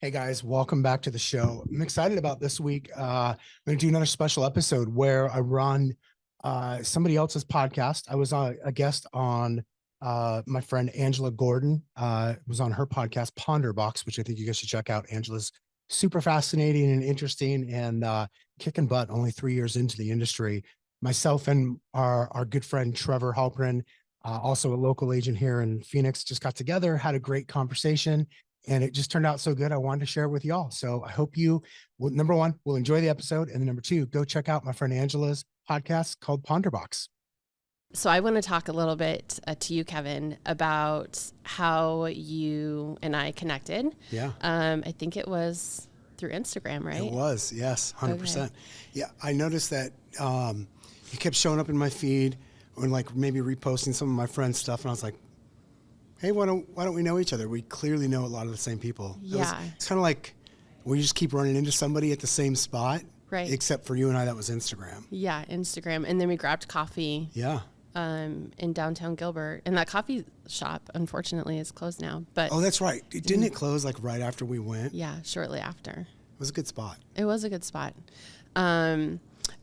Hey guys, welcome back to the show. I'm excited about this week. I'm going to do another special episode where I run somebody else's podcast. I was a guest on my friend Angela Gordon. Was on her podcast Ponderbox, which I think you guys should check out. Angela's super fascinating and interesting and kicking butt. Only 3 years into the industry. Myself and our good friend Trevor Halpern, also a local agent here in Phoenix, just got together, had a great conversation. And it just turned out so good. I wanted to share it with y'all. So I hope you, well, number one, will enjoy the episode. And then number two, go check out my friend Angela's podcast called Ponderbox. So I want to talk a little bit to you, Kevin, about how you and I connected. Yeah. I think it was through Instagram, right? It was, yes, 100%. Okay. Yeah, I noticed that you kept showing up in my feed or like maybe reposting some of my friends' stuff. And I was like, hey, why don't we know each other? We clearly know a lot of the same people. Yeah. It's kind of like we just keep running into somebody at the same spot. Right. Except for you and I, that was Instagram. Yeah, Instagram. And then we grabbed coffee. Yeah. In downtown Gilbert. And that coffee shop, unfortunately, is closed now. But oh, that's right. Didn't it close like right after we went? yeah, shortly after. It was a good spot. It was a good spot.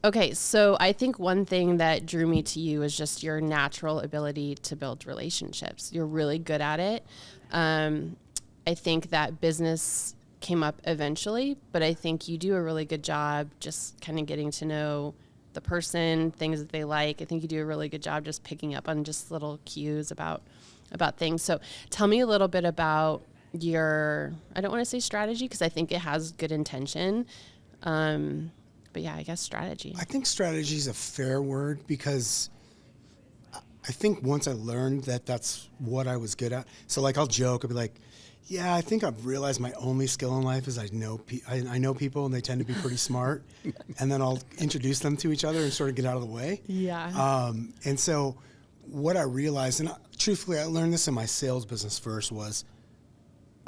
Okay, so I think one thing that drew me to you is just your natural ability to build relationships. You're really good at it. I think that business came up eventually, but I think you do a really good job just kind of getting to know the person, things that they like. I think you do a really good job just picking up on just little cues about things. So tell me a little bit about your, I don't want to say strategy because I think it has good intention. But yeah, I guess strategy. I think strategy is a fair word because I think once I learned that that's what I was good at. So like I'll joke, I'll be like, yeah, I think I've realized my only skill in life is I know people and they tend to be pretty smart. And then I'll introduce them to each other and sort of get out of the way. Yeah. And so what I realized, and truthfully, I learned this in my sales business first, was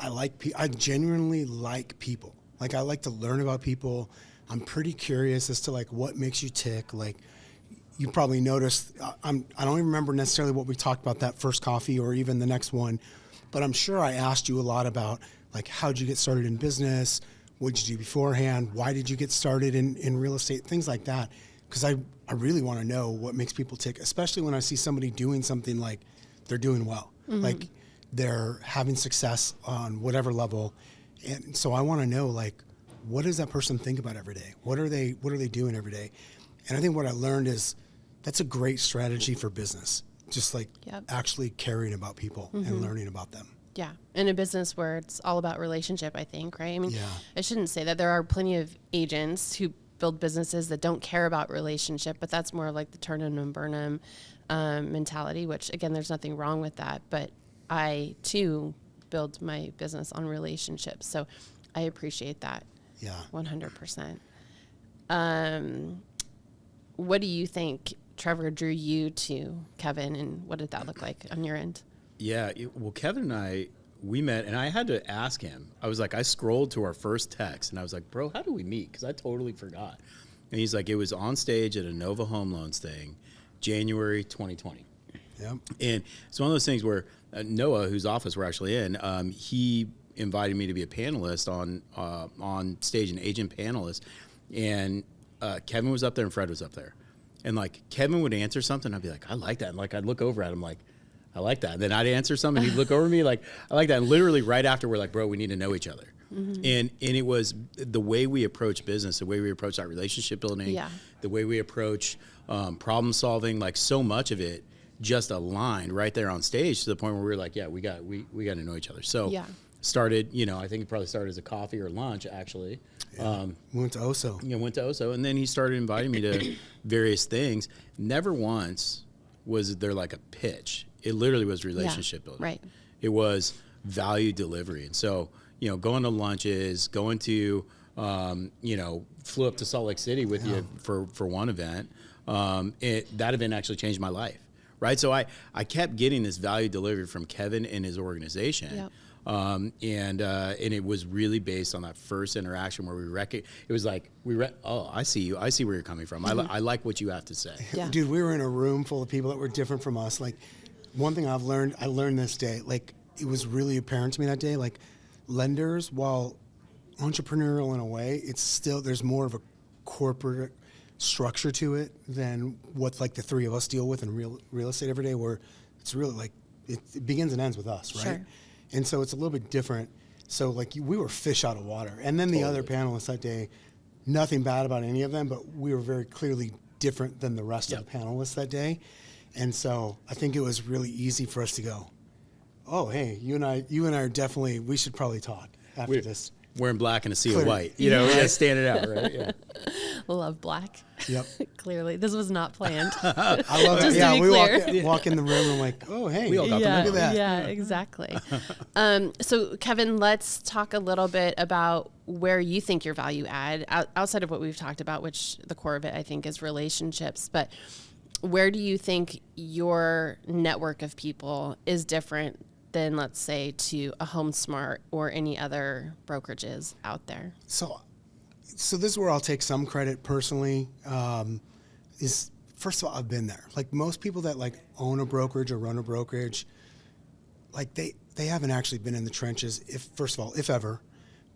I genuinely like people. Like I like to learn about people. I'm pretty curious as to like what makes you tick. Like you probably noticed, I don't even remember necessarily what we talked about that first coffee or even the next one, but I'm sure I asked you a lot about like, how'd you get started in business? What'd you do beforehand? Why did you get started in real estate? Things like that. Because I really want to know what makes people tick, especially when I see somebody doing something like they're doing well, like they're having success on whatever level. And so I want to know like, what does that person think about every day? What are they doing every day? And I think what I learned is that's a great strategy for business. Just like actually caring about people and learning about them. Yeah. In a business where it's all about relationship, I think, right? I mean, I shouldn't say that. There are plenty of agents who build businesses that don't care about relationship, but that's more like the turn 'em and burn 'em mentality, which again, there's nothing wrong with that. But I too build my business on relationships. So I appreciate that. Yeah. 100%. What do you think, Trevor, drew you to Kevin, and what did that look like on your end? Yeah, well, Kevin and we met, and I had to ask him. I was like, I scrolled to our first text, and I was like, bro, how do we meet? Because I totally forgot. And he's like, it was on stage at a Nova Home Loans thing, January 2020. Yep. And it's one of those things where Noah, whose office we're actually in, he invited me to be a panelist on stage, an agent panelist, and Kevin was up there and Fred was up there, and like Kevin would answer something, I'd be like, I like that, and like I'd look over at him like, I like that, and then I'd answer something, he'd look over at me like, I like that, and literally right after we're like, bro, we need to know each other. And it was the way we approach business, the way we approach that relationship building, the way we approach problem solving, like so much of it just aligned right there on stage to the point where we were like, yeah, we got to know each other. So started, I think it probably started as a coffee or lunch, actually. Yeah. Went to Oso. Went to Oso. And then he started inviting me to various things. Never once was there like a pitch. It literally was relationship building. Right. It was value delivery. And so, going to lunches, going to, flew up to Salt Lake City with you for one event. That event actually changed my life. Right. So I kept getting this value delivery from Kevin and his organization. Yep. And it was really based on that first interaction where it was like, I see you. I see where you're coming from. I like what you have to say. Yeah. Dude, we were in a room full of people that were different from us. Like one thing I learned this day, like it was really apparent to me that day, like lenders, while entrepreneurial in a way. It's still, there's more of a corporate structure to it than what like the three of us deal with in real estate every day, where it's really like it begins and ends with us, right? Sure. And so it's a little bit different. So like we were fish out of water. And then the other panelists that day, nothing bad about any of them, but we were very clearly different than the rest of the panelists that day. And so I think it was really easy for us to go, oh, hey, you and I are definitely, we should probably talk after this. Wearing black and a sea of Clear. white. You know, we got to stand it out, right? Yeah. Love black. Yep. Clearly, this was not planned. I love Just it. to Yeah, be we clear. walk in the room and I'm like, oh, hey, We all got yeah, to look at that. Yeah, exactly. So, Kevin, let's talk a little bit about where you think your value add outside of what we've talked about, which the core of it, I think, is relationships. But where do you think your network of people is different than, let's say, to a HomeSmart or any other brokerages out there? So this is where I'll take some credit personally. Is first of all, I've been there. Like most people that like own a brokerage or run a brokerage, like they haven't actually been in the trenches, if ever,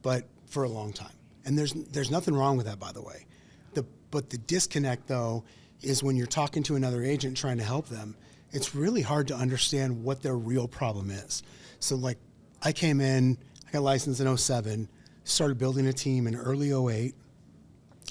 but for a long time. And there's nothing wrong with that, by the way. But the disconnect though is when you're talking to another agent trying to help them, it's really hard to understand what their real problem is. So like I came in, I got licensed in 07, started building a team in early 08,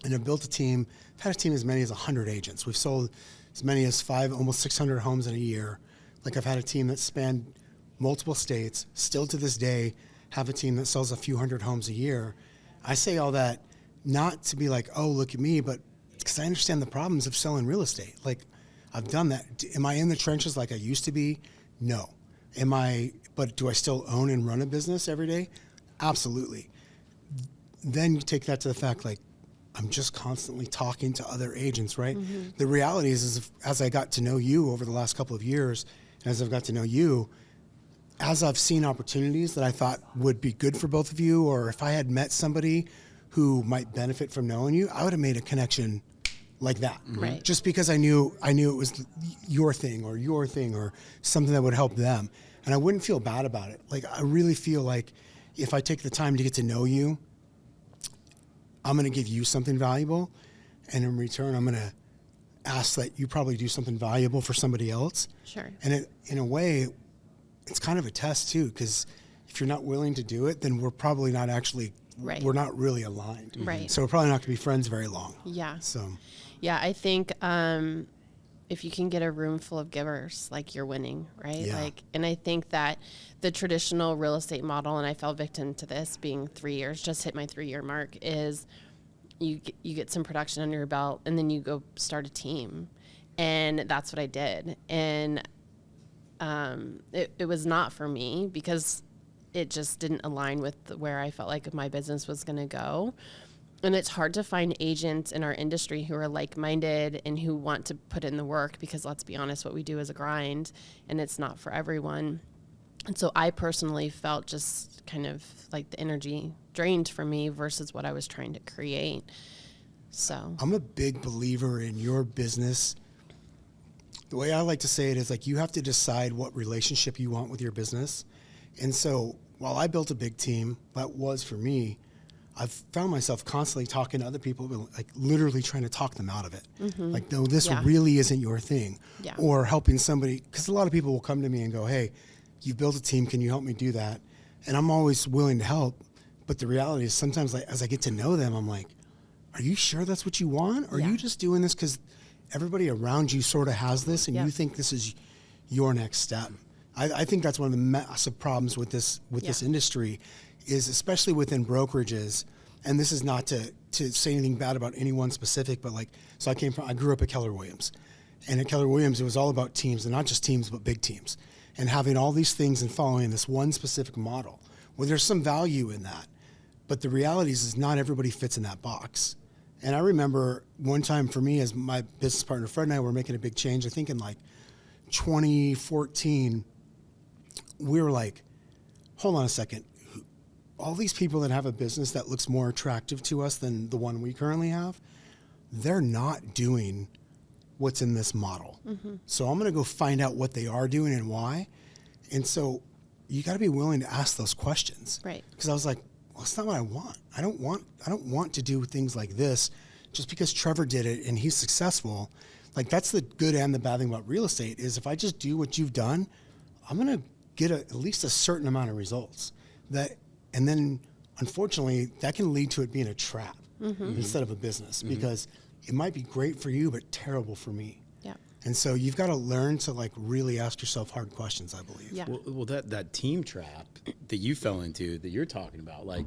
and I built a team. I've had a team as many as 100 agents. We've sold as many as almost 600 homes in a year. Like I've had a team that spanned multiple states, still to this day have a team that sells a few hundred homes a year. I say all that not to be like, oh, look at me, but because I understand the problems of selling real estate. Like I've done that. Am I in the trenches like I used to be? No. But do I still own and run a business every day? Absolutely. Then you take that to the fact, like, I'm just constantly talking to other agents, right? Mm-hmm. The reality is as I got to know you over the last couple of years, and as I've got to know you, as I've seen opportunities that I thought would be good for both of you, or if I had met somebody who might benefit from knowing you, I would have made a connection like that. Right. Just because I knew it was your thing or something that would help them. And I wouldn't feel bad about it. Like I really feel like if I take the time to get to know you, I'm going to give you something valuable, and in return, I'm going to ask that you probably do something valuable for somebody else. Sure. And in a way, it's kind of a test too, because if you're not willing to do it, then we're probably not actually, Right. we're not really aligned. Right. So we're probably not going to be friends very long. Yeah. So. Yeah, I think if you can get a room full of givers, like you're winning, right? Yeah. Like, and I think that the traditional real estate model, and I fell victim to this being 3 years, just hit my 3-year mark, is you get some production under your belt and then you go start a team. And that's what I did. And it was not for me because it just didn't align with where I felt like my business was going to go. And it's hard to find agents in our industry who are like-minded and who want to put in the work, because let's be honest, what we do is a grind and it's not for everyone. And so I personally felt just kind of like the energy drained from me versus what I was trying to create. So I'm a big believer in your business. The way I like to say it is like you have to decide what relationship you want with your business. And so while I built a big team, that was for me, I've found myself constantly talking to other people, like literally trying to talk them out of it. Mm-hmm. Like, no, this really isn't your thing. Yeah. Or helping somebody, because a lot of people will come to me and go, hey, you've built a team, can you help me do that? And I'm always willing to help. But the reality is sometimes like, as I get to know them, I'm like, are you sure that's what you want? Or are you just doing this because everybody around you sort of has this and you think this is your next step? I think that's one of the massive problems with this industry is, especially within brokerages, and this is not to say anything bad about anyone specific, but like, so I grew up at Keller Williams. And at Keller Williams, it was all about teams, and not just teams, but big teams. And having all these things and following this one specific model. Well, there's some value in that. But the reality is not everybody fits in that box. And I remember one time for me, as my business partner Fred and I were making a big change, I think in like 2014, we were like, hold on a second. All these people that have a business that looks more attractive to us than the one we currently have, they're not doing what's in this model. Mm-hmm. So I'm going to go find out what they are doing and why. And so you got to be willing to ask those questions. Right. Because I was like, well, it's not what I want. I don't want to do things like this just because Trevor did it and he's successful. Like, that's the good and the bad thing about real estate is if I just do what you've done, I'm going to get at least a certain amount of results. And then, unfortunately, that can lead to it being a trap instead of a business because it might be great for you, but terrible for me. Yeah. And so you've got to learn to like really ask yourself hard questions, I believe. Yeah. Well, that team trap that you fell into that you're talking about, like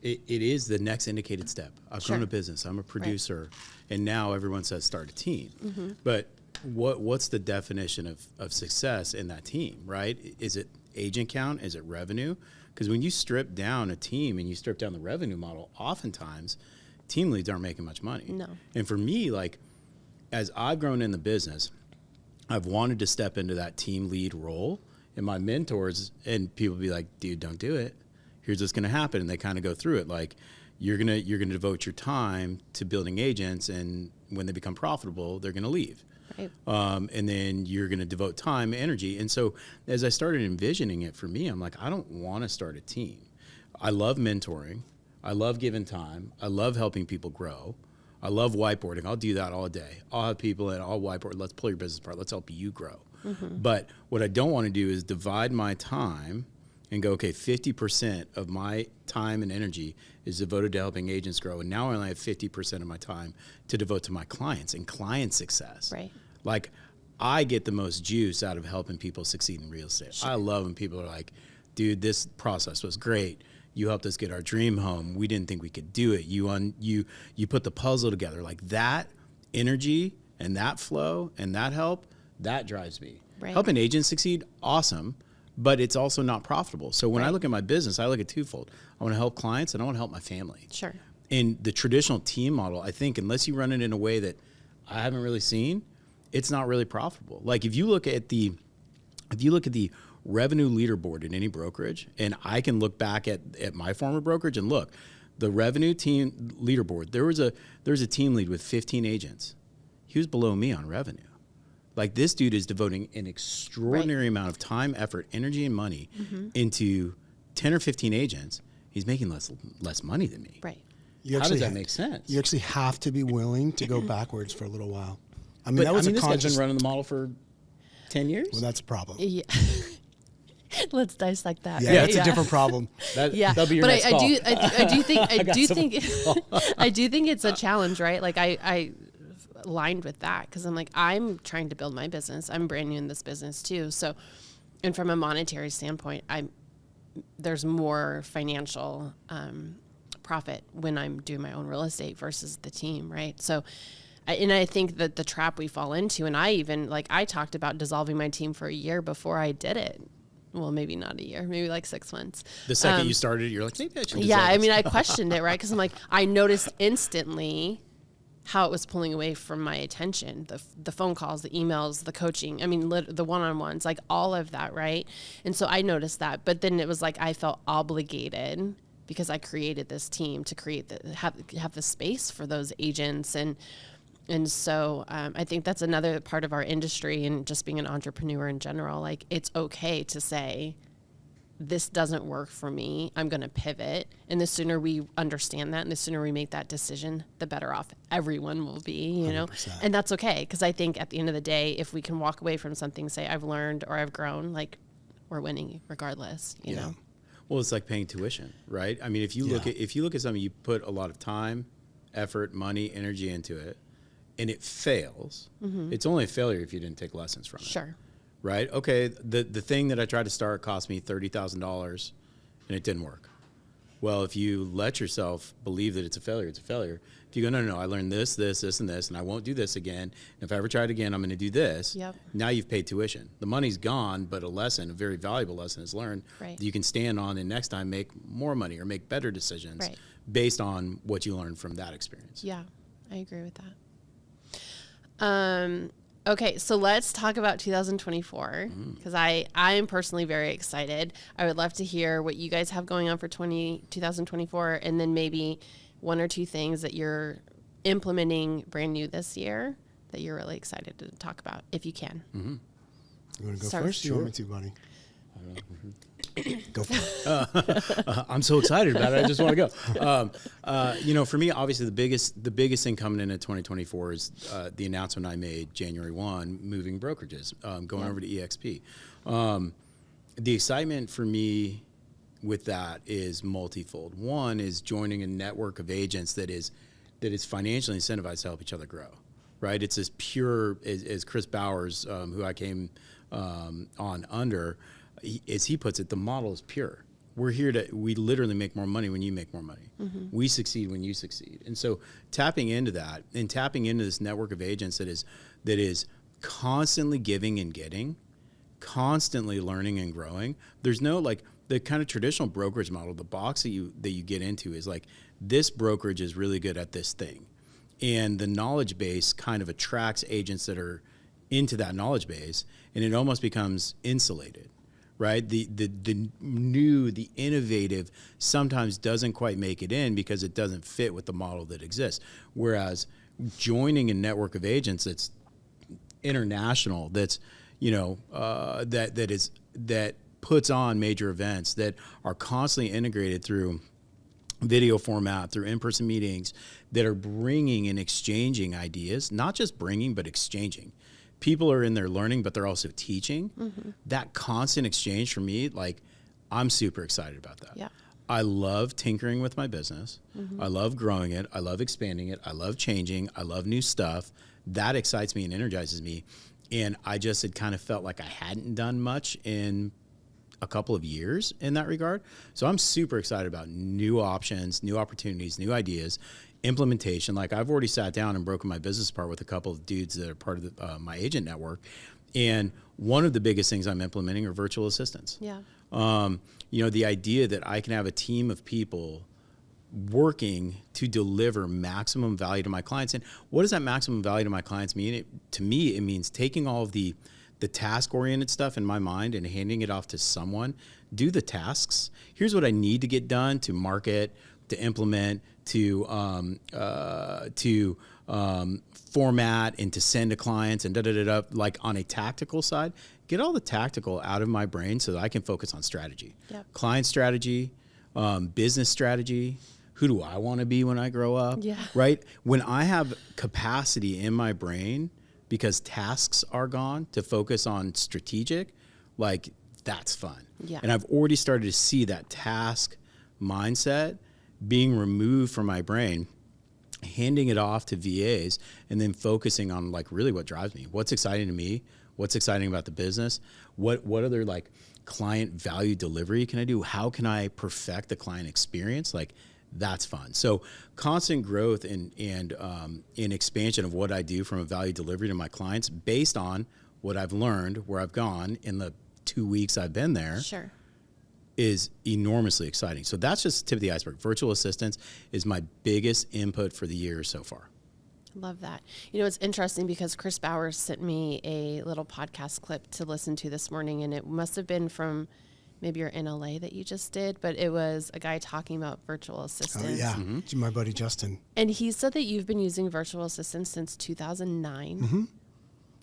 it is the next indicated step. I've grown a business. I'm a producer, and now everyone says start a team. But what's the definition of success in that team, right? Is it agent count? Is it revenue? Because when you strip down a team and you strip down the revenue model, oftentimes team leads aren't making much money. No. And for me, like as I've grown in the business, I've wanted to step into that team lead role, and my mentors and people be like, dude, don't do it. Here's what's going to happen. And they kind of go through it. Like you're going to devote your time to building agents, and when they become profitable, they're going to leave. Right. And then you're going to devote time, energy. And so as I started envisioning it for me, I'm like, I don't want to start a team. I love mentoring. I love giving time. I love helping people grow. I love whiteboarding. I'll do that all day. I'll have people and I'll whiteboard. Let's pull your business apart. Let's help you grow. But what I don't want to do is divide my time and go, okay, 50% of my time and energy is devoted to helping agents grow. And now I only have 50% of my time to devote to my clients and client success. Right. Like I get the most juice out of helping people succeed in real estate. Sure. I love when people are like, dude, this process was great. You helped us get our dream home. We didn't think we could do it. You put the puzzle together. Like that energy and that flow and that help, that drives me. Right. Helping agents succeed, awesome, but it's also not profitable. So when I look at my business, I look at twofold. I want to help clients and I want to help my family. Sure. In the traditional team model, I think unless you run it in a way that I haven't really seen, it's not really profitable. Like if you look at the revenue leaderboard in any brokerage, and I can look back at my former brokerage and look, the revenue team leaderboard, there was a team lead with 15 agents. He was below me on revenue. Like this dude is devoting an extraordinary amount of time, effort, energy, and money into 10 or 15 agents. He's making less money than me. Right. How does that make sense? You actually have to be willing to go backwards for a little while. I mean, This guy's been running the model for 10 years. Well, that's a problem. Yeah. Let's dissect that. Yeah, that's a different problem. That'll be your but next call. I do think it's a challenge, right? Like I aligned with that because I'm like, I'm trying to build my business. I'm brand new in this business too. So, and from a monetary standpoint, there's more financial profit when I'm doing my own real estate versus the team, right? So, and I think that the trap we fall into, and I talked about dissolving my team for a year before I did it. Well, maybe not a year, maybe like 6 months. The second you started, you're like, maybe I should. Yeah, I mean, I questioned it, right? Because I'm like, I noticed instantly how it was pulling away from my attention, the phone calls, the emails, the coaching, I mean, the one-on-ones, like all of that, right? And so I noticed that, but then it was like I felt obligated because I created this team to have the space for those agents. And so I think that's another part of our industry and just being an entrepreneur in general. Like, it's okay to say, this doesn't work for me. I'm going to pivot. And the sooner we understand that and the sooner we make that decision, the better off everyone will be, you know? 100%. And that's okay. Because I think at the end of the day, if we can walk away from something, say, I've learned or I've grown, like, we're winning regardless, you know? Well, it's like paying tuition, right? I mean, if you look at something, you put a lot of time, effort, money, energy into it, and it fails, it's only a failure if you didn't take lessons from it. Sure. Right? Okay, the thing that I tried to start cost me $30,000 and it didn't work. Well, if you let yourself believe that it's a failure, it's a failure. If you go, no, I learned this, and I won't do this again. And if I ever try it again, I'm going to do this. Yep. Now you've paid tuition. The money's gone, but a very valuable lesson is learned Right. that you can stand on and next time make more money or make better decisions Right. based on what you learned from that experience. Yeah, I agree with that. Okay, so let's talk about 2024 because I am personally very excited. I would love to hear what you guys have going on for 2024 and then maybe one or two things that you're implementing brand new this year that you're really excited to talk about, if you can. You want to go Start. first? Or you want me to, buddy? Go for it. I'm so excited about it. I just want to go. For me, obviously the biggest thing coming in at 2024 is the announcement I made January 1, moving brokerages, going over to EXP. The excitement for me with that is multifold. One is joining a network of agents that is financially incentivized to help each other grow. Right? It's as pure as Chris Bowers, who I came on under, as he puts it, the model is pure. We literally make more money when you make more money. Mm-hmm. We succeed when you succeed. And so tapping into that and tapping into this network of agents that is constantly giving and getting, constantly learning and growing. There's no like the kind of traditional brokerage model, the box that you get into is like, this brokerage is really good at this thing. And the knowledge base kind of attracts agents that are into that knowledge base, and it almost becomes insulated, right? The new, the innovative sometimes doesn't quite make it in because it doesn't fit with the model that exists. Whereas joining a network of agents that's international, that's that puts on major events, that are constantly integrated through video format, through in-person meetings, that are bringing and exchanging ideas, not just bringing, but exchanging. People are in there learning, but they're also teaching. Mm-hmm. That constant exchange for me, like, I'm super excited about that. Yeah. I love tinkering with my business. Mm-hmm. I love growing it. I love expanding it. I love changing. I love new stuff. That excites me and energizes me. And I just had kind of felt like I hadn't done much in a couple of years in that regard. So I'm super excited about new options, new opportunities, new ideas, implementation. Like, I've already sat down and broken my business apart with a couple of dudes that are part of my agent network. And one of the biggest things I'm implementing are virtual assistants. Yeah. The idea that I can have a team of people working to deliver maximum value to my clients. And what does that maximum value to my clients mean? To me, it means taking all of the task-oriented stuff in my mind and handing it off to someone. Do the tasks. Here's what I need to get done to market, to implement, to format, and to send to clients, and da-da-da-da. Like, on a tactical side, get all the tactical out of my brain so that I can focus on strategy. Yep. Client strategy, business strategy. Who do I want to be when I grow up? Yeah. Right? When I have capacity in my brain because tasks are gone to focus on strategic, like, that's fun. Yeah. And I've already started to see that task mindset being removed from my brain, handing it off to VAs, and then focusing on, like, really what drives me. What's exciting to me? What's exciting about the business? What other, like, client value delivery can I do? How can I perfect the client experience? Like, that's fun. So constant growth and expansion of what I do from a value delivery to my clients based on what I've learned, where I've gone in the 2 weeks I've been there. Sure. Is enormously exciting. So that's just the tip of the iceberg. Virtual assistants is my biggest input for the year so far. Love that. It's interesting because Chris Bowers sent me a little podcast clip to listen to this morning, and it must have been from maybe you're in LA that you just did, but it was a guy talking about virtual assistants. Oh, yeah. Mm-hmm. My buddy Justin. And he said that you've been using virtual assistants since 2009. Mm-hmm.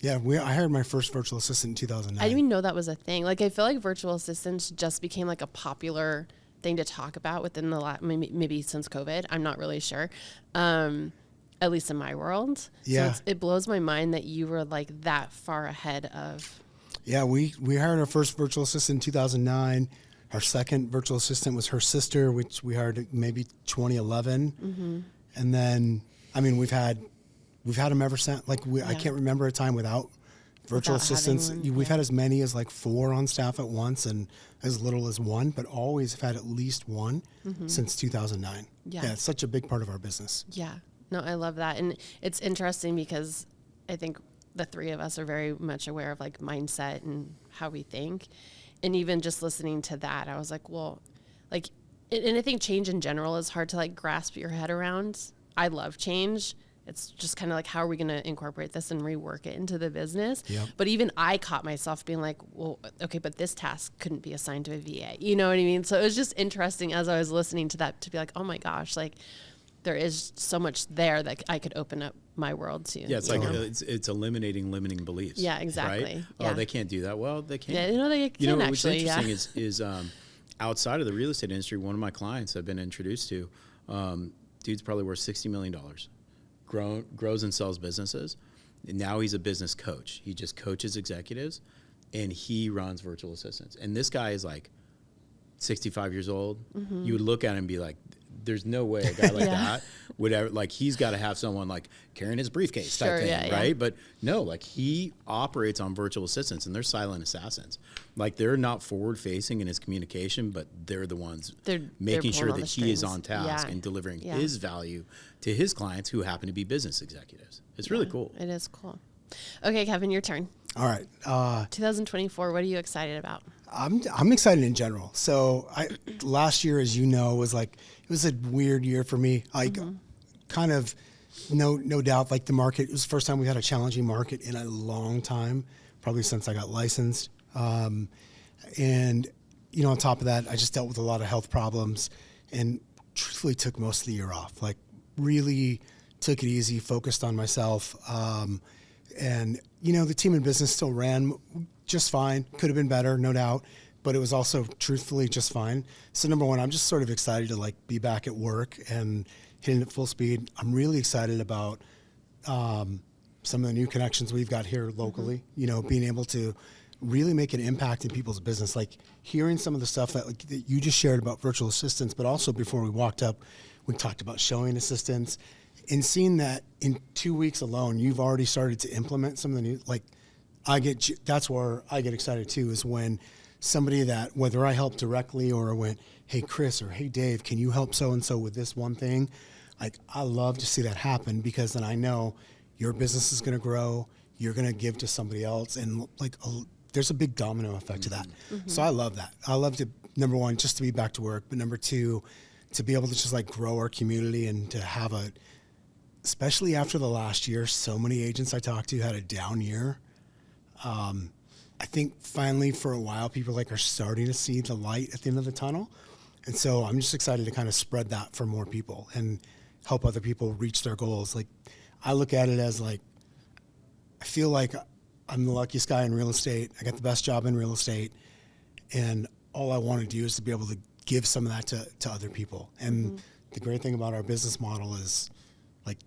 Yeah, I hired my first virtual assistant in 2009. I didn't even know that was a thing. Like, I feel like virtual assistants just became like a popular thing to talk about within the last, maybe since COVID. I'm not really sure. At least in my world. Yeah. So it blows my mind that you were like that far ahead of. Yeah, we hired our first virtual assistant in 2009. Our second virtual assistant was her sister, which we hired maybe 2011. Mm-hmm. And then, we've had them ever since. Like, I can't remember a time without virtual assistants. We've had as many as like 4 on staff at once and as little as 1, but always have had at least 1 since 2009. Yeah, it's such a big part of our business. Yeah. No, I love that. And it's interesting because I think the 3 of us are very much aware of like mindset and how we think. And even just listening to that, I was like, well, like, and I think change in general is hard to like grasp your head around. I love change. It's just kind of like, how are we going to incorporate this and rework it into the business? Yep. But even I caught myself being like, well, okay, but this task couldn't be assigned to a VA. You know what I mean? So it was just interesting as I was listening to that to be like, oh my gosh, like, there is so much there that I could open up my world to. Yeah, it's like it's eliminating limiting beliefs. Yeah, exactly. Right? Yeah. Oh, they can't do that. Well, they can. Yeah, they can what's actually. interesting is outside of the real estate industry, one of my clients I've been introduced to, dude's probably worth $60 million, grows and sells businesses. And now he's a business coach. He just coaches executives, and he runs virtual assistants. And this guy is like 65 years old. You would look at him and be like, there's no way a guy like that would ever, like, he's got to have someone like carrying his briefcase type thing, right? But no, like, he operates on virtual assistants, and they're silent assassins. Like, they're not forward facing in his communication, but they're the ones making sure that he is on task and delivering his value to his clients who happen to be business executives. It's really cool. It is cool. Okay, Kevin, your turn. All right. 2024, what are you excited about? I'm excited in general. So last year, as you know, was like, it was a weird year for me. Like, kind of, no doubt, like the market, it was the first time we had a challenging market in a long time, probably since I got licensed. And, on top of that, I just dealt with a lot of health problems and truthfully took most of the year off. Like, really took it easy, focused on myself. And, the team in business still ran just fine. Could have been better, no doubt. But it was also truthfully just fine. So number one, I'm just sort of excited to like be back at work and hitting at full speed. I'm really excited about some of the new connections we've got here locally, being able to really make an impact in people's business. Like hearing some of the stuff that you just shared about virtual assistants, but also before we walked up, we talked about showing assistants. And seeing that in 2 weeks alone, you've already started to implement some of the new, that's where I get excited too, is when somebody that, whether I help directly or went, hey, Chris, or hey, Dave, can you help so-and-so with this one thing? Like, I love to see that happen, because then I know your business is going to grow, you're going to give to somebody else, and there's a big domino effect to that. So I love that. I love to, number one, just to be back to work, but number two, to be able to just grow our community and to have especially after the last year, so many agents I talked to had a down year. I think finally for a while, people are starting to see the light at the end of the tunnel. And so I'm just excited to kind of spread that for more people and help other people reach their goals. Like, I look at it as I feel like I'm the luckiest guy in real estate. I got the best job in real estate. And all I want to do is to be able to give some of that to other people. And the great thing about our business model is,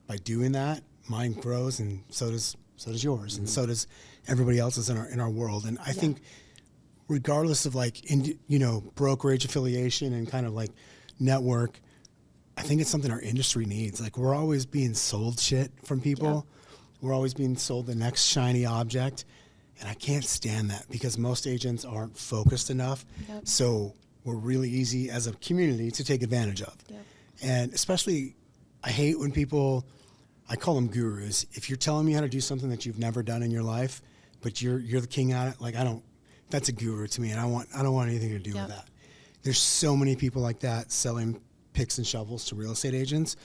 by doing that, mine grows, and so does yours, and so does everybody else's in our world. And I think, regardless of brokerage affiliation and kind of network, I think it's something our industry needs. We're always being sold shit from people. We're always being sold the next shiny object, and I can't stand that, because most agents aren't focused enough. So we're really easy as a community to take advantage of. And especially, I hate when people, I call them gurus. If you're telling me how to do something that you've never done in your life, but you're the king at it, that's a guru to me, and I don't want anything to do with that. There's so many people like that selling picks and shovels to real estate agents.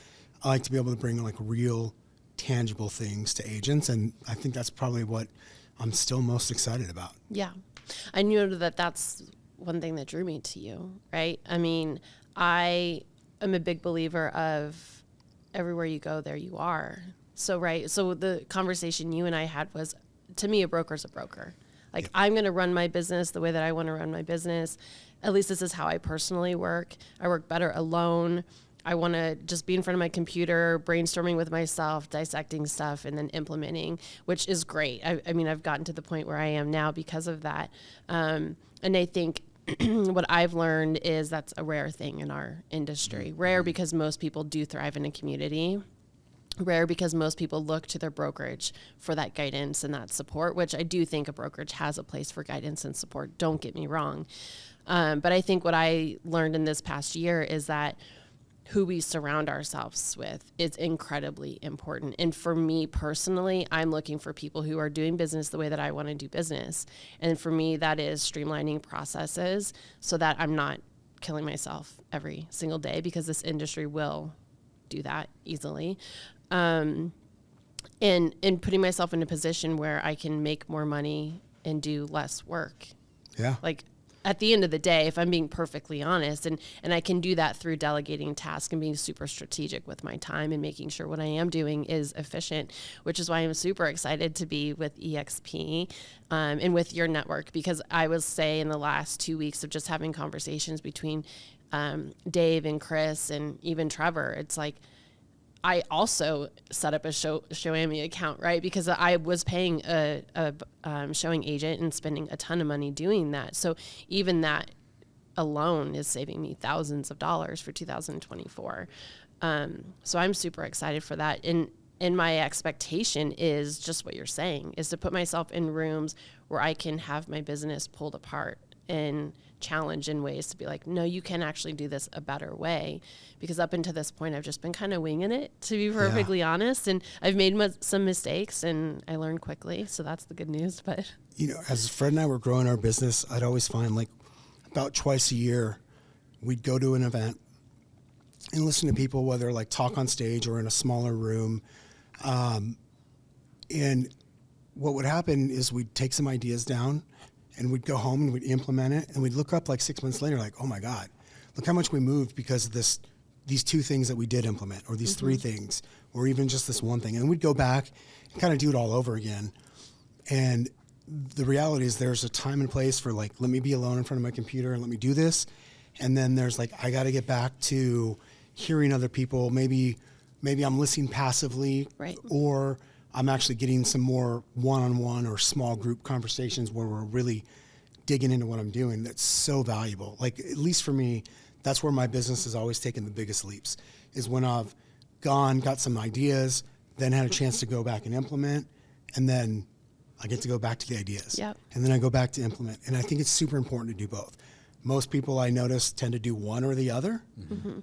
I like to be able to bring real, tangible things to agents, and I think that's probably what I'm still most excited about. Yeah. I knew that's one thing that drew me to you, right? I mean, I am a big believer of everywhere you go, there you are. So, right. So the conversation you and I had was, to me, a broker's a broker. I'm going to run my business the way that I want to run my business. At least this is how I personally work. I work better alone. I want to just be in front of my computer, brainstorming with myself, dissecting stuff, and then implementing, which is great. I mean, I've gotten to the point where I am now because of that. And I think what I've learned is that's a rare thing in our industry. Rare because most people do thrive in a community. Rare because most people look to their brokerage for that guidance and that support, which I do think a brokerage has a place for guidance and support. Don't get me wrong. But I think what I learned in this past year is that who we surround ourselves with is incredibly important. And for me personally, I'm looking for people who are doing business the way that I want to do business. And for me, that is streamlining processes so that I'm not killing myself every single day, because this industry will do that easily. And putting myself in a position where I can make more money and do less work. Yeah. at the end of the day, if I'm being perfectly honest, and I can do that through delegating tasks and being super strategic with my time and making sure what I am doing is efficient, which is why I'm super excited to be with EXP and with your network, because I will say in the last 2 weeks of just having conversations between Dave and Chris and even Trevor, it's like, I also set up a Show-Amy account, right? Because I was paying a showing agent and spending a ton of money doing that. So even that alone is saving me thousands of dollars for 2024. So I'm super excited for that. And my expectation is just what you're saying, is to put myself in rooms where I can have my business pulled apart and challenge in ways to be like, no, you can actually do this a better way. Because up until this point, I've just been kind of winging it, to be perfectly honest. And I've made some mistakes and I learned quickly. So that's the good news. But, As Fred and I were growing our business, I'd always find like about twice a year, we'd go to an event and listen to people, whether like talk on stage or in a smaller room. And what would happen is we'd take some ideas down and we'd go home and we'd implement it, and we'd look up like 6 months later, like, oh my God, look how much we moved because of these 2 things that we did implement, or these 3 things, or even just this one thing. And we'd go back and kind of do it all over again. And the reality is there's a time and place for like, let me be alone in front of my computer and let me do this. And then there's like, I got to get back to hearing other people. Maybe I'm listening passively, right, or I'm actually getting some more one-on-one or small group conversations where we're really digging into what I'm doing. That's so valuable. Like, at least for me, that's where my business has always taken the biggest leaps, is when I've got some ideas, then had a chance to go back and implement, and then I get to go back to the ideas. Yep. And then I go back to implement. And I think it's super important to do both. Most people I notice tend to do one or the other,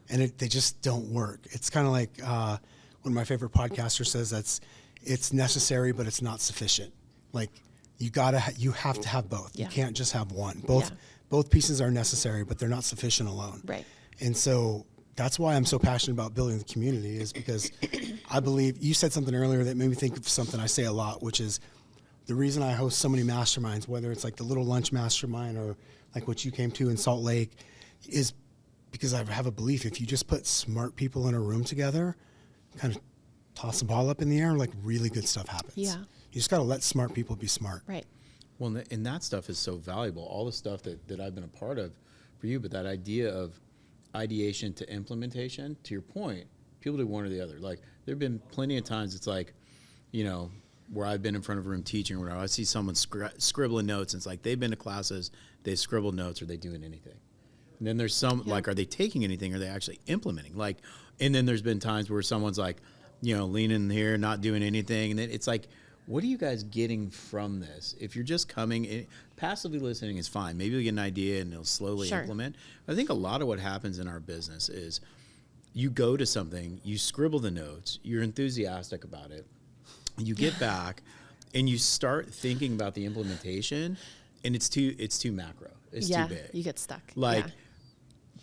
and they just don't work. It's kind of like one of my favorite podcasters says, it's necessary, but it's not sufficient. Like, you have to have both. Yeah. You can't just have one. Both pieces are necessary, but they're not sufficient alone. right. And so that's why I'm so passionate about building the community, is because I believe you said something earlier that made me think of something I say a lot, which is the reason I host so many masterminds, whether it's like the Little Lunch Mastermind or like what you came to in Salt Lake, is because I have a belief if you just put smart people in a room together, kind of toss the ball up in the air, like really good stuff happens. Yeah. You just got to let smart people be smart. Right. Well, and that stuff is so valuable. All the stuff that I've been a part of for you, but that idea of ideation to implementation, to your point, people do one or the other. Like, there have been plenty of times it's like, where I've been in front of a room teaching or whatever, I see someone scribbling notes, and it's like they've been to classes, they've scribbled notes, are they doing anything? And then there's some, like, are they taking anything? Are they actually implementing? Like, and then there's been times where someone's like, leaning here, not doing anything. And then it's like, what are you guys getting from this? If you're just coming, passively listening is fine. Maybe you'll get an idea and they'll slowly implement. I think a lot of what happens in our business is you go to something, you scribble the notes, you're enthusiastic about it, you get back and you start thinking about the implementation, and it's too macro. It's too big. You get stuck. Like,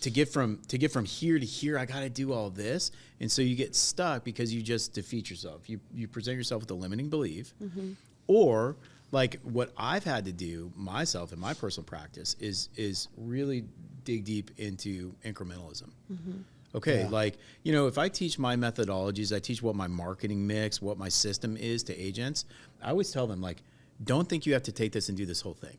to get from here to here, I got to do all this. And so you get stuck because you just defeat yourself. You present yourself with a limiting belief, or like what I've had to do myself in my personal practice is really dig deep into incrementalism. Okay, like, if I teach my methodologies, I teach what my marketing mix, what my system is to agents, I always tell them, like, don't think you have to take this and do this whole thing.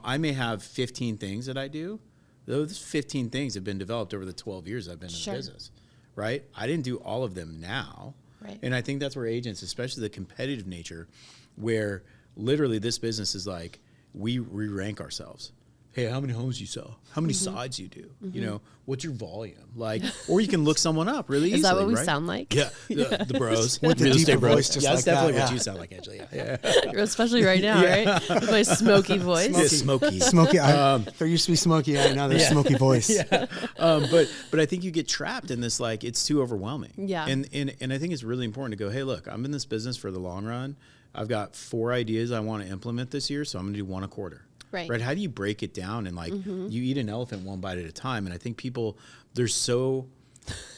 I may have 15 things that I do. Those 15 things have been developed over the 12 years I've been in the business, right? I didn't do all of them now. Right. And I think that's where agents, especially the competitive nature, where literally this business is like, we re-rank ourselves. Hey, how many homes you sell? How many sides you do? What's your volume? Like, or you can look someone up really easily. Is that what we right? sound like? Yeah, the bros. With the real deeper estate bros. voice, just yeah, like that's definitely that, what yeah. you sound like, Angela. Yeah. Especially right now, right? With my smoky voice. Smoky. Smoky. There used to be Smoky. Now there's Smoky voice. But I think you get trapped in this, like, it's too overwhelming. Yeah. And I think it's really important to go, hey, look, I'm in this business for the long run. I've got 4 ideas I want to implement this year, so I'm going to do 1 a quarter. Right. How do you break it down? And like, you eat an elephant one bite at a time. And I think people, they're so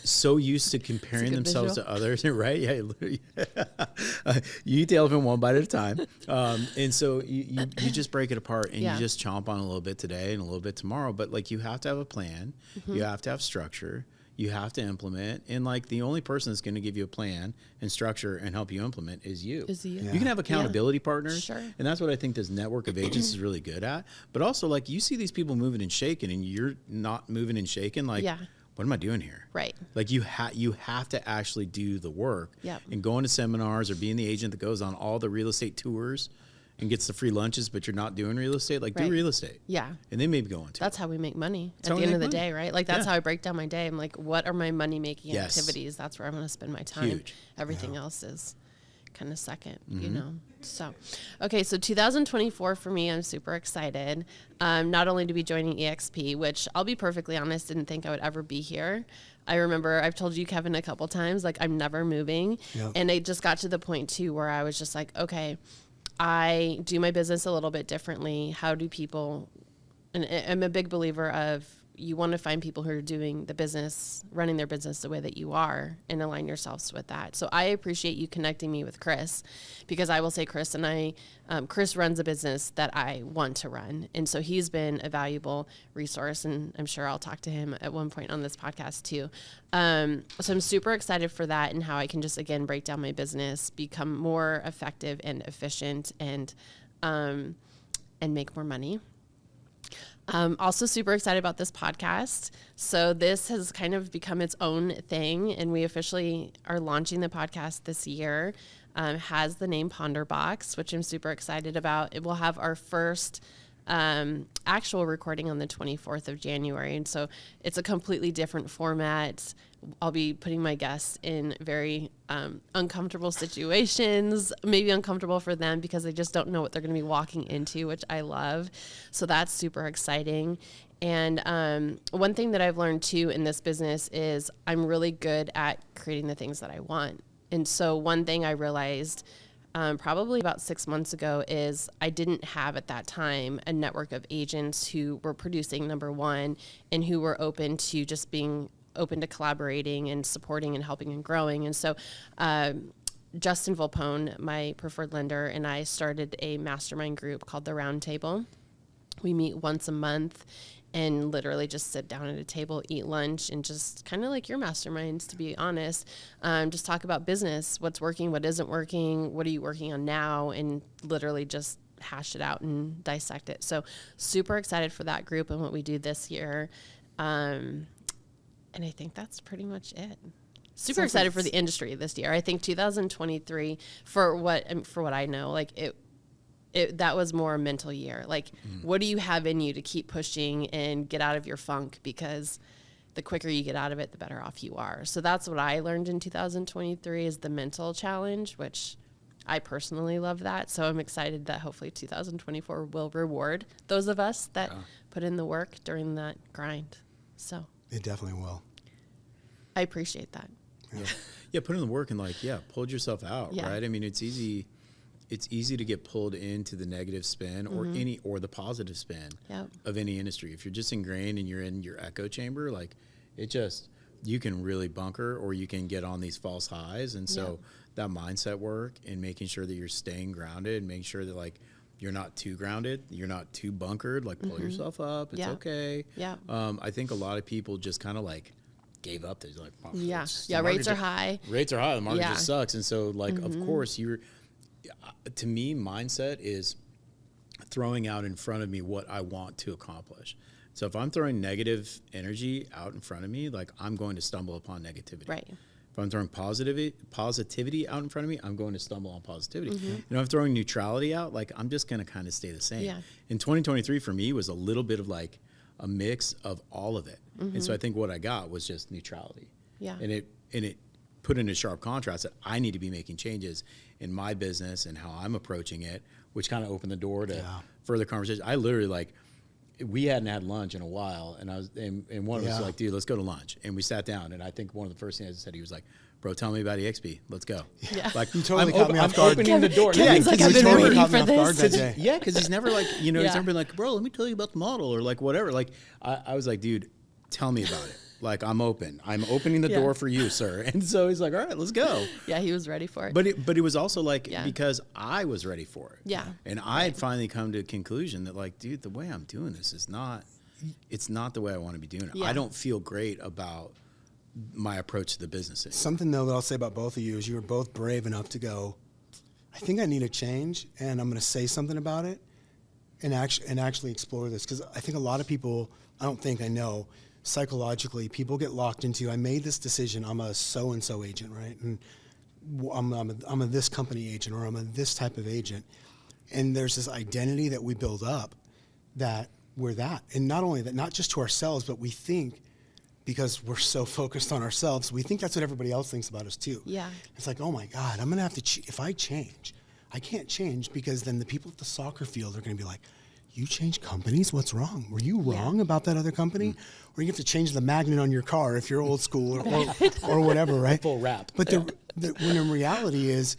used to comparing themselves to others, right? Yeah. You eat the elephant one bite at a time. And so you just break it apart and you just chomp on a little bit today and a little bit tomorrow. But like, you have to have a plan. You have to have structure. You have to implement. And like, the only person that's going to give you a plan and structure and help you implement is you. You can have accountability partners. Sure. And that's what I think this network of agents is really good at. But also, like, you see these people moving and shaking and you're not moving and shaking. Like, what am I doing here? Right. Like, you have to actually do the work and go into seminars or being the agent that goes on all the real estate tours and gets the free lunches, but you're not doing real estate. Like, do real estate. Yeah. And then maybe go into That's how we make money at the end of the day, right? Like, that's how I break down my day. I'm like, what are my money making activities? That's where I'm going to spend my time. Huge. Everything else is kind of second, you know? So, okay. So 2024 for me, I'm super excited. Not only to be joining EXP, which I'll be perfectly honest, didn't think I would ever be here. I remember I've told you, Kevin, a couple times, like, I'm never moving. And it just got to the point too, where I was just like, okay, I do my business a little bit differently. How do people, and I'm a big believer of, you want to find people who are doing the business, running their business the way that you are, and align yourselves with that. So I appreciate you connecting me with Chris, because I will say Chris runs a business that I want to run. And so he's been a valuable resource, and I'm sure I'll talk to him at one point on this podcast too. So I'm super excited for that, and how I can just, again, break down my business, become more effective and efficient, and make more money. Also super excited about this podcast. So this has kind of become its own thing, and we officially are launching the podcast this year. Has the name Ponderbox, which I'm super excited about. It will have our first actual recording on the 24th of January. And so it's a completely different format. I'll be putting my guests in very uncomfortable situations, maybe uncomfortable for them because they just don't know what they're going to be walking into, which I love. So that's super exciting. And one thing that I've learned too in this business is I'm really good at creating the things that I want. And so one thing I realized probably about 6 months ago is I didn't have at that time a network of agents who were producing, number one, and who were open to just being open to collaborating and supporting and helping and growing. And so Justin Volpone, my preferred lender, and I started a mastermind group called The Round Table. We meet once a month and literally just sit down at a table, eat lunch, and just kind of like your masterminds, to be honest, just talk about business, what's working, what isn't working, what are you working on now, and literally just hash it out and dissect it. So super excited for that group and what we do this year. And I think that's pretty much it. Super excited for the industry this year. I think 2023, for what I know, like that was more a mental year. Like, what do you have in you to keep pushing and get out of your funk? Because the quicker you get out of it, the better off you are. So that's what I learned in 2023 is the mental challenge, which I personally love that. So I'm excited that hopefully 2024 will reward those of us that put in the work during that grind. So it definitely will. I appreciate that. Yeah, put in the work and pull yourself out, right? I mean, it's easy to get pulled into the negative spin or the positive spin of any industry. If you're just ingrained and you're in your echo chamber, like you can really bunker or you can get on these false highs. And so that mindset work and making sure that you're staying grounded and making sure that you're not too grounded, you're not too bunkered, pull yourself up. It's okay. Yeah. I think a lot of people just kind of gave up. They're like, rates are high. Rates are high. The market just sucks. And so of course to me, mindset is throwing out in front of me what I want to accomplish. So if I'm throwing negative energy out in front of me, I'm going to stumble upon negativity. Right. If I'm throwing positivity out in front of me, I'm going to stumble on positivity. And if I'm throwing neutrality out, I'm just going to kind of stay the same. Yeah. And 2023 for me was a little bit of a mix of all of it. And so I think what I got was just neutrality. Yeah. And it put in a sharp contrast that I need to be making changes in my business and how I'm approaching it, which kind of opened the door to further conversation. I literally we hadn't had lunch in a while, and one of us was like, dude, let's go to lunch. And we sat down, and I think one of the first things I said, he was like, bro, tell me about EXP. Let's go. Yeah. You totally caught me off guard. Opening the door. Kevin's I've been waiting for this. Yeah, because he's never he's never been like, bro, let me tell you about the model or whatever. I was like, dude, tell me about it. Like, I'm open. I'm opening the Yeah. door for you, sir. And so he's like, all right, let's go. Yeah, he was ready for it. But it was also like, Yeah. because I was ready for it. Yeah. And I had finally come to a conclusion that, like, dude, the way I'm doing this is it's not the way I want to be doing it. Yeah. I don't feel great about my approach to the business. Something, though, that I'll say about both of you is you were both brave enough to go, I think I need a change, and I'm going to say something about it and actually explore this. Because I think a lot of people, I know, psychologically, people get locked into, I made this decision, I'm a so-and-so agent, right? And I'm a this company agent, or I'm a this type of agent. And there's this identity that we build up that we're that. And not only that, not just to ourselves, but we think, because we're so focused on ourselves, we think that's what everybody else thinks about us too. Yeah. It's like, oh my God, I'm gonna have to, if I change, I can't change, because then the people at the soccer field are gonna be like, you changed companies? What's wrong? Were you wrong about that other company? Or you have to change the magnet on your car if you're old school or whatever, right? Full wrap. But when in reality is,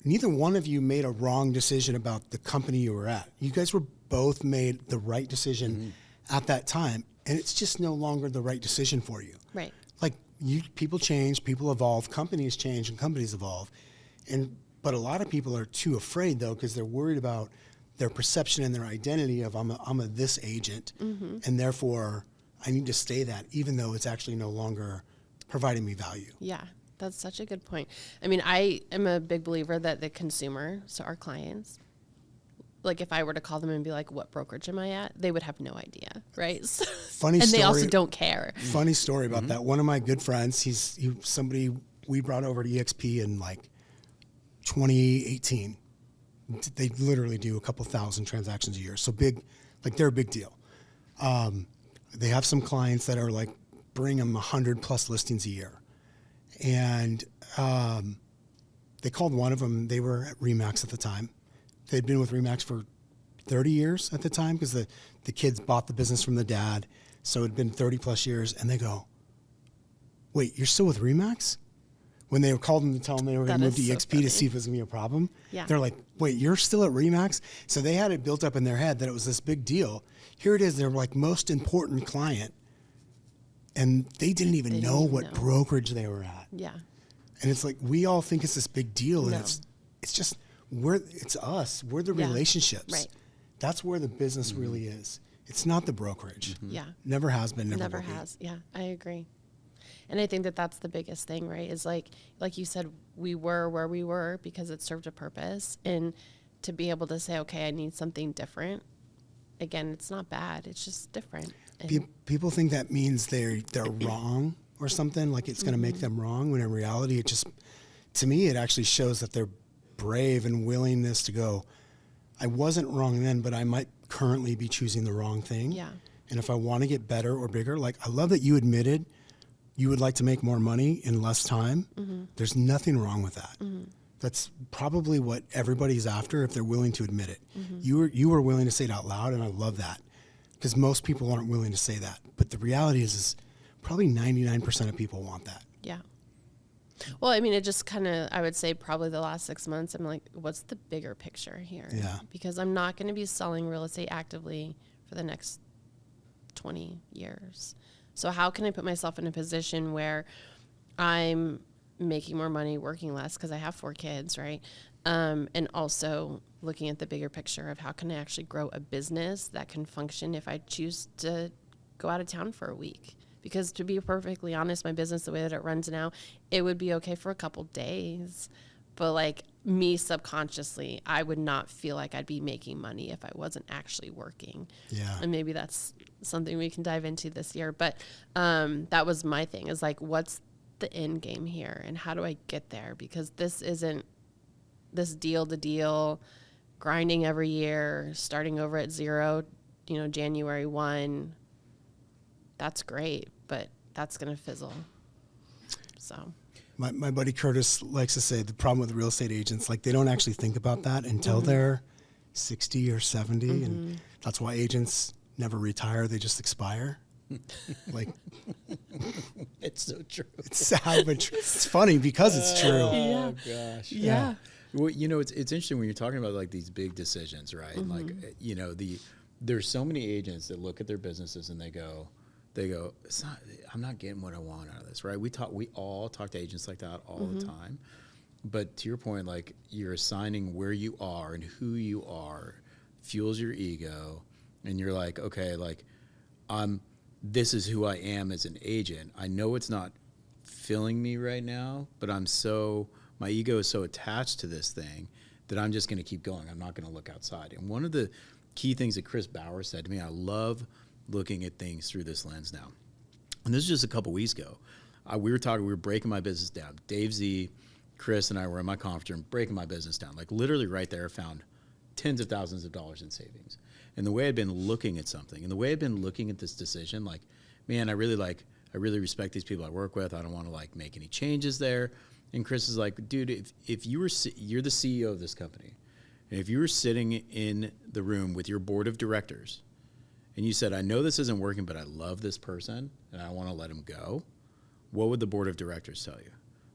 neither one of you made a wrong decision about the company you were at. You guys were both made the right decision at that time, and it's just no longer the right decision for you. Right. Like, people change, people evolve, companies change, and companies evolve. But a lot of people are too afraid, though, because they're worried about their perception and their identity of I'm a this agent, and therefore I need to stay that, even though it's actually no longer providing me value. Yeah, that's such a good point. I mean, I am a big believer that the consumer, so our clients, like if I were to call them and be like, what brokerage am I at? They would have no idea, right? Funny and story. they also don't care. Funny story about that. One of my good friends, he's somebody we brought over to EXP in like 2018. They literally do a couple thousand transactions a year. So big, like they're a big deal. They have some clients that are like, bring them 100 plus listings a year. And they called one of them, they were at RE/MAX at the time. They'd been with RE/MAX for 30 years at the time, because the kids bought the business from the dad. So it'd been 30 plus years. And they go, wait, you're still with RE/MAX? When they were called them to tell them they were going to move to EXP to see if it was going to be a problem, they're like, wait, you're still at RE/MAX? So they had it built up in their head that it was this big deal. Here it is, they're like most important client, and they didn't even know what brokerage they were at. Yeah. And it's like, we all think it's this big deal, and No. it's just, it's us. We're the relationships. Right. That's where the business really is. It's not the brokerage. Yeah. Never has been, never Never will be. has. Yeah, I agree. And I think that that's the biggest thing, right? Is like you said, we were where we were because it served a purpose. And to be able to say, okay, I need something different. Again, it's not bad. It's just different. And People think that means they're wrong or something, like it's going to make them wrong, when in reality, it just, to me, it actually shows that they're brave and willingness to go, I wasn't wrong then, but I might currently be choosing the wrong thing. Yeah. And if I want to get better or bigger, like, I love that you admitted you would like to make more money in less time. There's nothing wrong with that. That's probably what everybody's after, if they're willing to admit it. You were willing to say it out loud, and I love that, because most people aren't willing to say that. But the reality is probably 99% of people want that. yeah. Well, I mean, it just kind of, I would say probably the last 6 months, I'm like, what's the bigger picture here? Yeah. Because I'm not going to be selling real estate actively for the next 20 years. So how can I put myself in a position where I'm making more money, working less, because I have 4 kids, right? And also looking at the bigger picture of how can I actually grow a business that can function if I choose to go out of town for a week. Because to be perfectly honest, my business, the way that it runs now, it would be okay for a couple days. But like me subconsciously, I would not feel like I'd be making money if I wasn't actually working. Yeah. And maybe that's something we can dive into this year. But that was my thing, is like, what's the end game here and how do I get there? Because this isn't this deal to deal, grinding every year, starting over at zero, January 1. That's great, but that's going to fizzle. So My buddy Curtis likes to say the problem with real estate agents, like, they don't actually think about that until they're 60 or 70. And that's why agents never retire. They just expire. Like, It's so true. it's sad, but it's funny because it's true. Oh, gosh. yeah. Well, it's interesting when you're talking about like these big decisions, right? Like, there's so many agents that look at their businesses and they go, they go, it's not, I'm not getting what I want out of this, right? We all talk to agents like that all the time. But to your point, like you're assigning where you are and who you are fuels your ego. And you're like, okay, like this is who I am as an agent. I know it's not filling me right now, but my ego is so attached to this thing that I'm just going to keep going. I'm not going to look outside. And one of the key things that Chris Bauer said to me, I love looking at things through this lens now. And this was just a couple weeks ago. We were breaking my business down. Dave Z, Chris, and I were in my conference room breaking my business down. Like literally right there, found tens of thousands of dollars in savings. And the way I'd been looking at something, and the way I'd been looking at this decision, like, man, I really respect these people I work with. I don't want to like make any changes there. And Chris is like, dude, if you're the CEO of this company, and if you were sitting in the room with your board of directors, and you said, I know this isn't working, but I love this person, and I want to let him go, what would the board of directors tell you?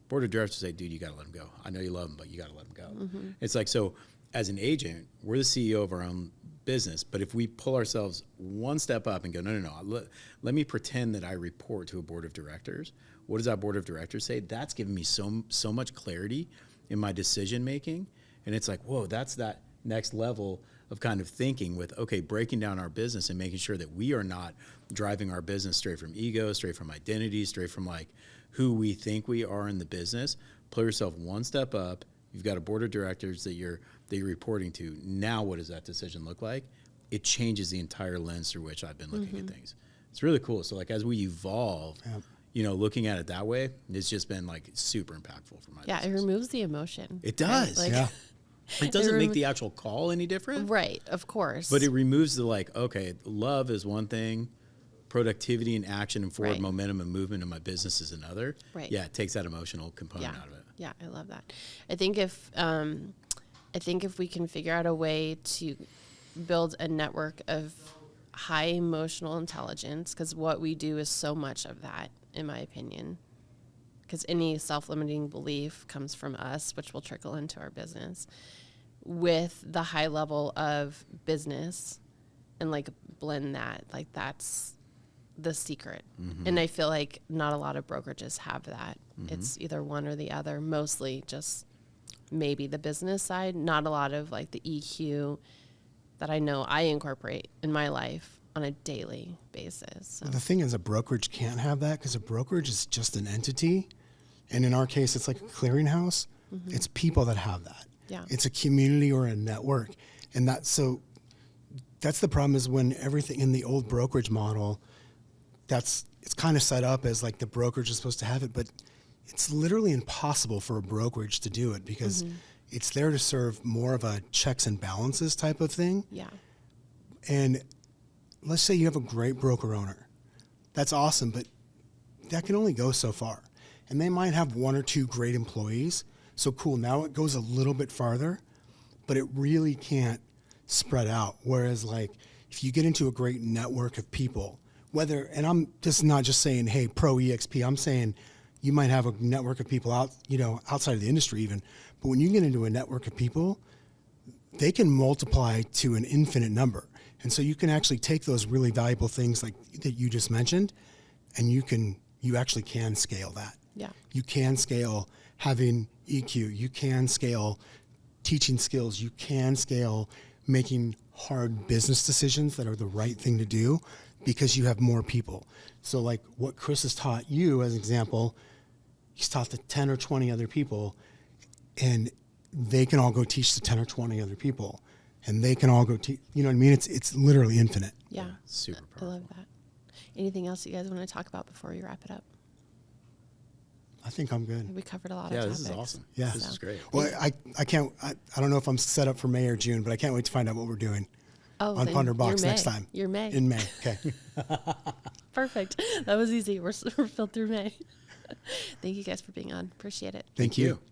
Board of directors say, dude, you got to let him go. I know you love him, but you got to let him go. It's like, so as an agent, we're the CEO of our own business, but if we pull ourselves one step up and go, no, let me pretend that I report to a board of directors. What does that board of directors say? That's given me so much clarity in my decision making. And it's like, whoa, that's that next level of kind of thinking with, okay, breaking down our business and making sure that we are not driving our business straight from ego, straight from identity, straight from like who we think we are in the business. Pull yourself one step up. You've got a board of directors that you're reporting to. Now what does that decision look like? It changes the entire lens through which I've been looking at things. It's really cool. So like as we evolve, looking at it that way, it's just been like super impactful for my business. It removes the emotion. It does. Right? Like, It doesn't make the actual call any different. Right, of course. But it removes the like, okay, love is one thing, productivity and action and forward momentum and movement in my business is another. Right. Yeah, it takes that emotional component out of it. Yeah, I love that. I think if we can figure out a way to build a network of high emotional intelligence, because what we do is so much of that, in my opinion. Because any self-limiting belief comes from us, which will trickle into our business, with the high level of business, and like blend that. Like that's the secret. And I feel like not a lot of brokerages have that. It's either one or the other, mostly just maybe the business side, not a lot of like the EQ that I know I incorporate in my life on a daily basis. So. The thing is, a brokerage can't have that because a brokerage is just an entity. And in our case, it's like a clearinghouse. It's people that have that. Yeah. It's a community or a network. And that's the problem is when everything in the old brokerage model, it's kind of set up as like the brokerage is supposed to have it, but it's literally impossible for a brokerage to do it because it's there to serve more of a checks and balances type of thing. Yeah. And let's say you have a great broker owner. That's awesome, but that can only go so far. And they might have one or two great employees. So cool, now it goes a little bit farther, but it really can't spread out. Whereas like if you get into a great network of people, and I'm just not just saying, hey, pro EXP, I'm saying you might have a network of people outside of the industry even, but when you get into a network of people, they can multiply to an infinite number. And so you can actually take those really valuable things like that you just mentioned, and you actually can scale that. Yeah. You can scale having EQ. You can scale teaching skills. You can scale making hard business decisions that are the right thing to do because you have more people. So like what Chris has taught you as an example, he's taught the 10 or 20 other people, and they can all go teach the 10 or 20 other people, and they can all go teach, you know what I mean? It's literally infinite. Yeah. Super powerful. I love that. Anything else you guys want to talk about before we wrap it up? I think I'm good. We covered a lot of Yeah, topics. this is awesome. Yeah. This is great. Well, I don't know if I'm set up for May or June, but I can't wait to find out what we're doing on then Ponderbox you're next May. time. You're May. In May, okay. Perfect. That was easy. We're filled through May. Thank you guys for being on. Appreciate it. Thank you.